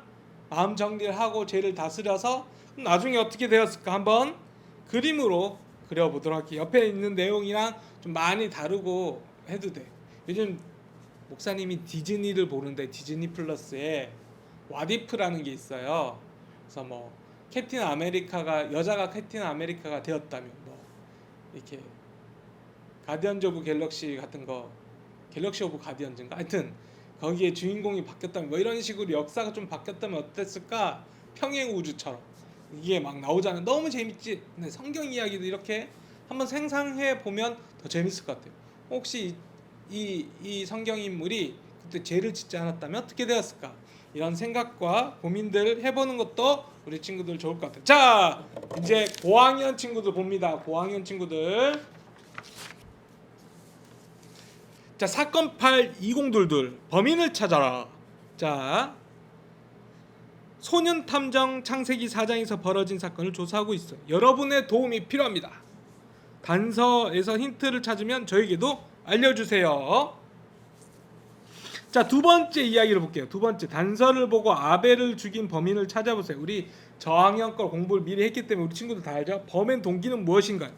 [SPEAKER 7] 마음 정리를 하고 죄를 다스려서 나중에 어떻게 되었을까 한번 그림으로 그려보도록 할게요. 옆에 있는 내용이랑 좀 많이 다르고 해도 돼. 요즘 목사님이 디즈니를 보는데 디즈니 플러스에 왓이프라는 게 있어요. 그래서 뭐 캡틴 아메리카가 여자가 캡틴 아메리카가 되었다면 뭐 이렇게 가디언즈 오브 갤럭시 같은 거 갤럭시 오브 가디언즈인가 하여튼 거기에 주인공이 바뀌었다면 뭐 이런 식으로 역사가 좀 바뀌었다면 어땠을까? 평행 우주처럼 이게 막 나오잖아요. 너무 재밌지? 근데 성경 이야기도 이렇게 한번 상상해 보면 더 재밌을 것 같아요. 혹시 이 성경 인물이 그때 죄를 짓지 않았다면 어떻게 되었을까? 이런 생각과 고민들 해보는 것도 우리 친구들 좋을 것 같아요. 자, 이제 고학년 친구들 봅니다. 고학년 친구들. 자, 사건 파일 2022 범인을 찾아라. 자, 소년 탐정 창세기 4장에서 벌어진 사건을 조사하고 있어요. 여러분의 도움이 필요합니다. 단서에서 힌트를 찾으면 저에게도 알려주세요. 자, 두 번째 이야기를 볼게요. 두 번째, 단서를 보고 아벨을 죽인 범인을 찾아보세요. 우리 저학년 걸 공부를 미리 했기 때문에 우리 친구들 다 알죠? 범행 동기는 무엇인가요?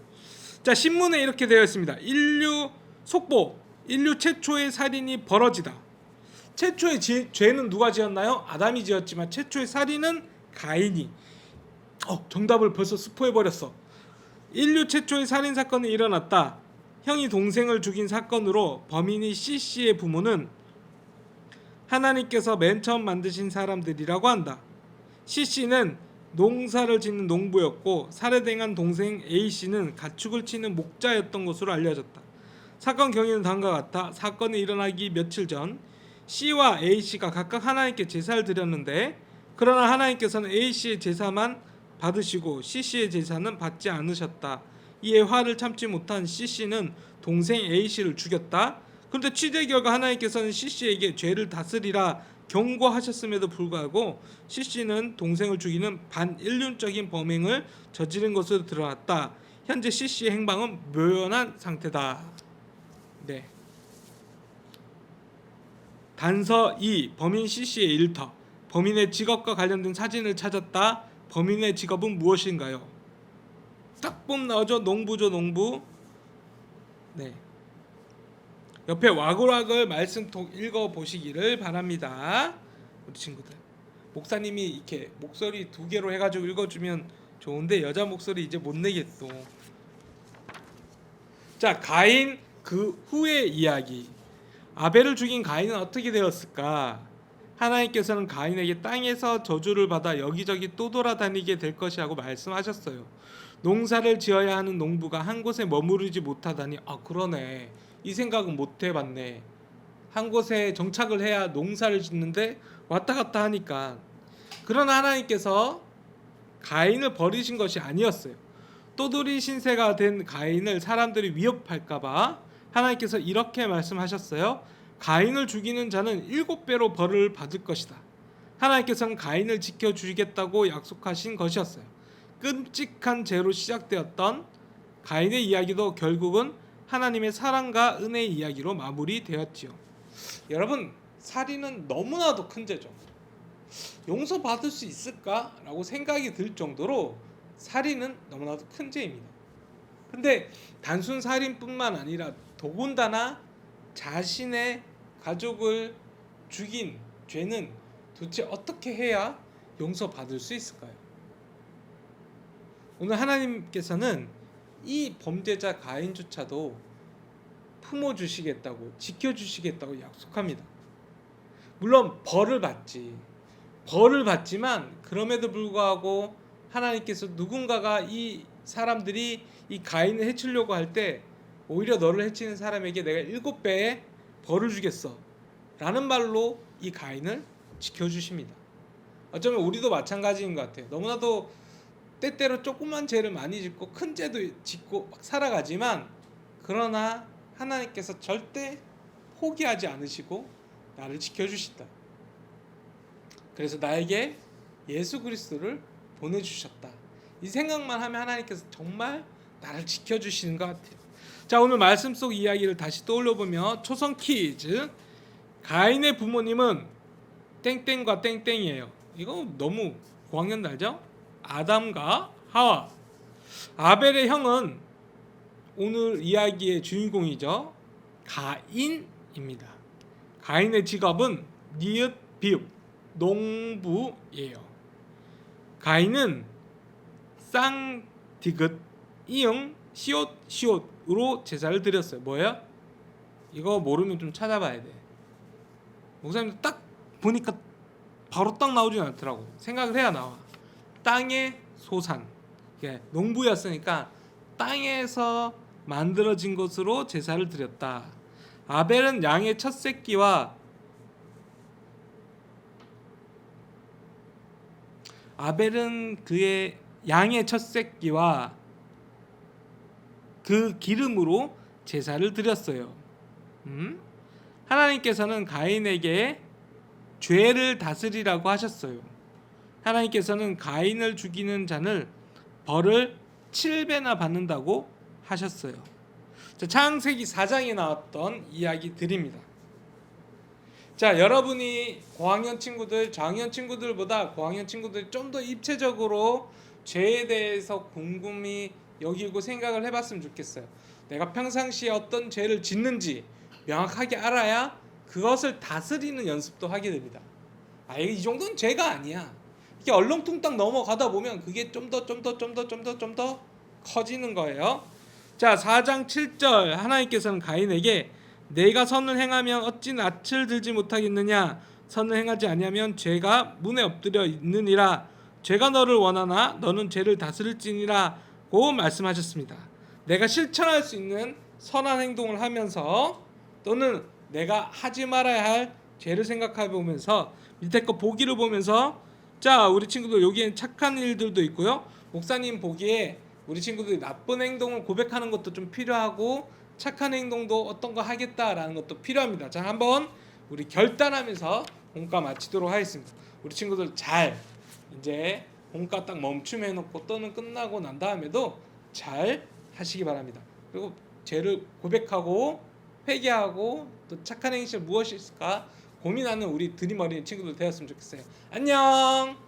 [SPEAKER 7] 자, 신문에 이렇게 되어 있습니다. 인류 속보, 인류 최초의 살인이 벌어지다. 최초의 죄는 누가 지었나요? 아담이 지었지만 최초의 살인은 가인이. 정답을 벌써 스포해버렸어. 인류 최초의 살인사건이 일어났다. 형이 동생을 죽인 사건으로 범인이 CC의 부모는 하나님께서 맨 처음 만드신 사람들이라고 한다. CC는 농사를 짓는 농부였고 살해당한 동생 A씨는 가축을 치는 목자였던 것으로 알려졌다. 사건 경위는 다음과 같다. 사건이 일어나기 며칠 전 C와 A씨가 각각 하나님께 제사를 드렸는데 그러나 하나님께서는 A씨의 제사만 받으시고 C씨의 제사는 받지 않으셨다. 이에 화를 참지 못한 C씨는 동생 A씨를 죽였다. 그런데 취재 결과 하나님께서는 C씨에게 죄를 다스리라 경고하셨음에도 불구하고 C씨는 동생을 죽이는 반인륜적인 범행을 저지른 것으로 드러났다. 현재 C씨의 행방은 묘연한 상태다. 네. 단서 2. 범인 CC의 일터. 범인의 직업과 관련된 사진을 찾았다. 범인의 직업은 무엇인가요? 딱 보면 나오죠. 농부죠, 농부. 네. 옆에 와글와글 말씀톡 읽어보시기를 바랍니다. 우리 친구들. 목사님이 이렇게 목소리 2개로 해가지고 읽어주면 좋은데 여자 목소리 이제 못 내겠어. 자, 가인 그 후의 이야기. 아벨을 죽인 가인은 어떻게 되었을까? 하나님께서는 가인에게 땅에서 저주를 받아 여기저기 떠돌아다니게 될 것이라고 말씀하셨어요. 농사를 지어야 하는 농부가 한 곳에 머무르지 못하다니, 그러네. 이 생각은 못 해봤네. 한 곳에 정착을 해야 농사를 짓는데 왔다 갔다 하니까. 그러나 하나님께서 가인을 버리신 것이 아니었어요. 떠돌이 신세가 된 가인을 사람들이 위협할까봐 하나님께서 이렇게 말씀하셨어요. 가인을 죽이는 자는 7배로 벌을 받을 것이다. 하나님께서는 가인을 지켜주시겠다고 약속하신 것이었어요. 끔찍한 죄로 시작되었던 가인의 이야기도 결국은 하나님의 사랑과 은혜의 이야기로 마무리되었지요. 여러분, 살인은 너무나도 큰 죄죠. 용서받을 수 있을까라고 생각이 들 정도로 살인은 너무나도 큰 죄입니다. 근데 단순 살인뿐만 아니라 더군다나 자신의 가족을 죽인 죄는 도대체 어떻게 해야 용서받을 수 있을까요? 오늘 하나님께서는 이 범죄자 가인조차도 품어주시겠다고, 지켜주시겠다고 약속합니다. 물론 벌을 받지만 그럼에도 불구하고 하나님께서 누군가가 이 사람들이 이 가인을 해치려고 할 때 오히려 너를 해치는 사람에게 내가 7배의 벌을 주겠어 라는 말로 이 가인을 지켜주십니다. 어쩌면 우리도 마찬가지인 것 같아요. 너무나도 때때로 조그만 죄를 많이 짓고 큰 죄도 짓고 막 살아가지만, 그러나 하나님께서 절대 포기하지 않으시고 나를 지켜주신다. 그래서 나에게 예수 그리스도를 보내주셨다. 이 생각만 하면 하나님께서 정말 나를 지켜주시는 것 같아요. 자, 오늘 말씀 속 이야기를 다시 떠올려보며 초성 퀴즈. 가인의 부모님은 땡땡과 땡땡이에요. 이거 너무 고학년 날죠? 아담과 하와. 아벨의 형은 오늘 이야기의 주인공이죠. 가인입니다. 가인의 직업은 니읒 비읍 농부예요. 가인은 쌍디귿 이응 시옷으로 제사를 드렸어요. 뭐예요? 이거 모르면 좀 찾아봐야 돼. 목사님 딱 보니까 바로 딱 나오진 않더라고. 생각을 해야 나와. 땅의 소산. 농부였으니까 땅에서 만들어진 것으로 제사를 드렸다. 아벨은 양의 첫 새끼와 그의 양의 첫 새끼와 그 기름으로 제사를 드렸어요. 하나님께서는 가인에게 죄를 다스리라고 하셨어요. 하나님께서는 가인을 죽이는 자는 벌을 7배나 받는다고 하셨어요. 자, 창세기 4장에 나왔던 이야기들입니다. 자, 여러분이 고학년 친구들, 저학년 친구들보다 고학년 친구들이 좀 더 입체적으로 죄에 대해서 궁금히 여기고 생각을 해봤으면 좋겠어요. 내가 평상시에 어떤 죄를 짓는지 명확하게 알아야 그것을 다스리는 연습도 하게 됩니다. 이 정도는 죄가 아니야. 이게 얼렁뚱땅 넘어가다 보면 그게 좀 더 커지는 거예요. 자, 4장 7절 하나님께서는 가인에게 내가 선을 행하면 어찌 낯을 들지 못하겠느냐? 선을 행하지 아니하면 죄가 문에 엎드려 있느니라. 죄가 너를 원하나 너는 죄를 다스릴지니라고 말씀하셨습니다. 내가 실천할 수 있는 선한 행동을 하면서 또는 내가 하지 말아야 할 죄를 생각해 보면서 밑에 거 보기를 보면서, 자, 우리 친구들 여기엔 착한 일들도 있고요. 목사님 보기에 우리 친구들이 나쁜 행동을 고백하는 것도 좀 필요하고 착한 행동도 어떤 거 하겠다라는 것도 필요합니다. 자, 한번 우리 결단하면서 공과 마치도록 하겠습니다. 우리 친구들 잘 이제 공과 딱 멈춤해놓고 또는 끝나고 난 다음에도 잘 하시기 바랍니다. 그리고 죄를 고백하고 회개하고 또 착한 행실 무엇이 있을까 고민하는 우리 드림 어린 친구들 되었으면 좋겠어요. 안녕.